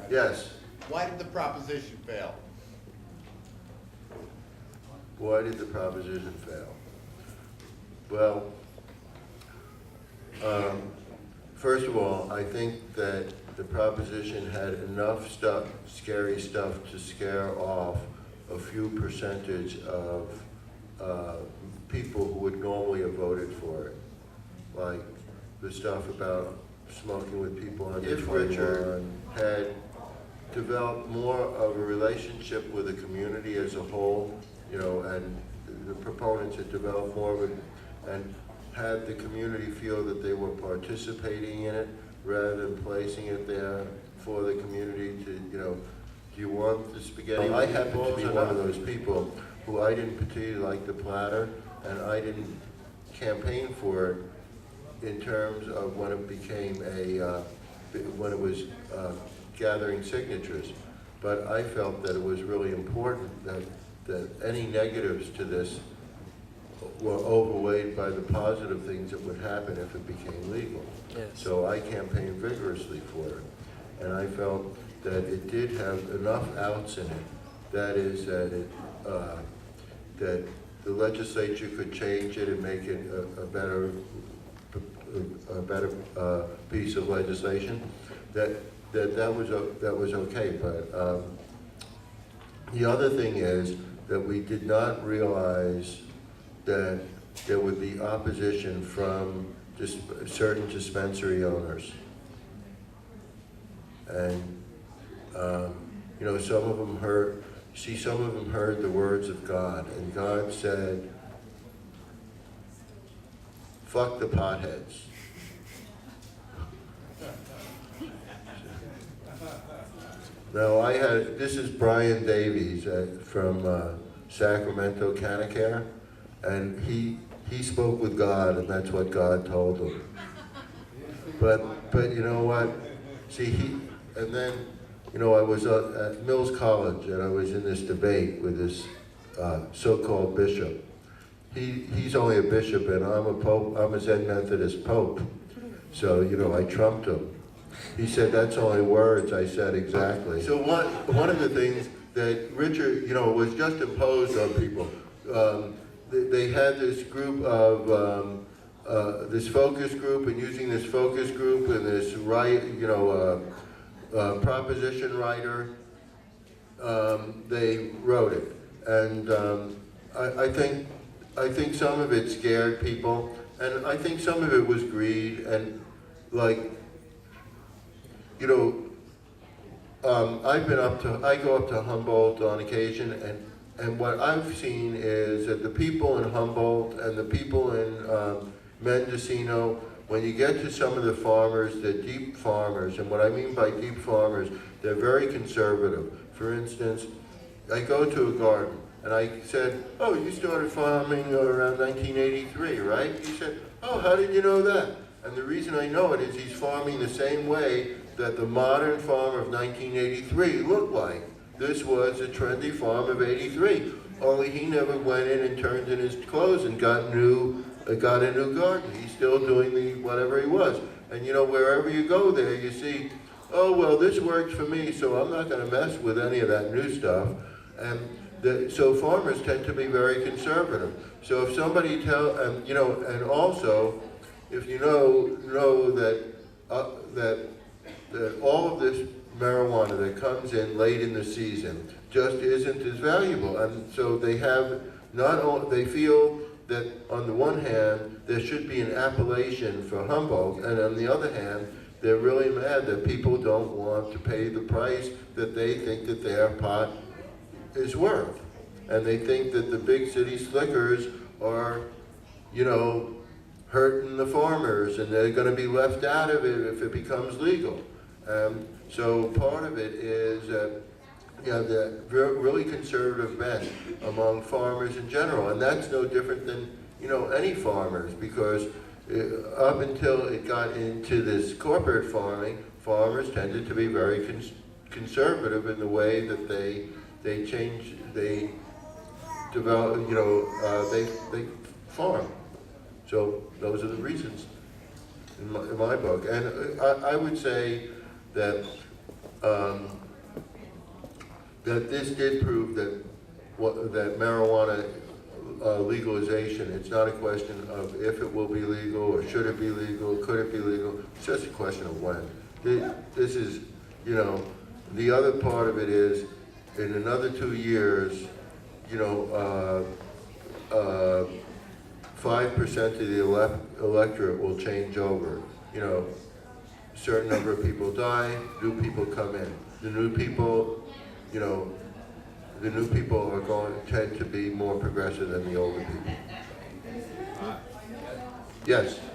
Yes. Why did the proposition fail? Why did the proposition fail? Well, first of all, I think that the proposition had enough stuff, scary stuff, to scare off a few percentage of people who would normally have voted for it. Like the stuff about smoking with people under 21. If Richard had developed more of a relationship with the community as a whole, you know, and the proponents had developed more of it, and had the community feel that they were participating in it rather than placing it there for the community to, you know, do you want the spaghetti? I happen to be one of those people who I didn't particularly like the platter, and I didn't campaign for it in terms of when it became a, when it was gathering signatures. But I felt that it was really important that any negatives to this were overweighed by the positive things that would happen if it became legal. Yes. So I campaigned vigorously for it. And I felt that it did have enough outs in it. That is, that it, that the legislature could change it and make it a better piece of legislation. That was okay. But the other thing is that we did not realize that there would be opposition from just certain dispensary owners. And, you know, some of them heard the words of God, and God said, fuck the potheads. Now this is Brian Davies from Sacramento Canacare, and he spoke with God, and that's what God told him. But you know what? See, and then, you know, I was at Mills College, and I was in this debate with this so-called bishop. He's only a bishop, and I'm a pope. I'm a Zen Methodist pope. So, you know, I trumped him. He said, that's only words. I said, exactly. So one of the things that Richard, you know, was just imposed on people. They had this group of, this focus group, and using this focus group and this proposition writer, they wrote it. And I think some of it scared people, and I think some of it was greed, and like, you know, I go up to Humboldt on occasion, and what I've seen is that the people in Humboldt and the people in Mendocino, when you get to some of the farmers, they're deep farmers, and what I mean by deep farmers, they're very conservative. For instance, I go to a garden, and I said, oh, you started farming around 1983, right? He said, oh, how did you know that? And the reason I know it is he's farming the same way that the modern farm of 1983 looked like. This was a trendy farm of 83, only he never went in and turned in his clothes and got a new garden. He's still doing whatever he was. And you know, wherever you go there, you see, oh, well, this works for me, so I'm not gonna mess with any of that new stuff. And so farmers tend to be very conservative. So if somebody you know, and also, if you know that all of this marijuana that comes in late in the season just isn't as valuable, and so they feel that on the one hand there should be an appellation for Humboldt, and on the other hand they're really mad that people don't want to pay the price that they think that their pot is worth, and they think that the big city slickers are, you know, hurting the farmers, and they're going to be left out of it if it becomes legal. So part of it is the really conservative bent among farmers in general, and that's no different than, you know, any farmers, because up until it got into this corporate farming, farmers tended to be very conservative in the way that they develop, you know, they farm. So those are the reasons in my book. And I would say that um, that this did prove that that marijuana legalization, it's not a question of if it will be legal or should it be legal, could it be legal, it's just a question of when. This is, you know, the other part of it is, in another 2 years, you know, 5% of the electorate will change over. You know, a certain number of people die, new people come in. The new people, you know, the new people are going to tend to be more progressive than the older people. Yes.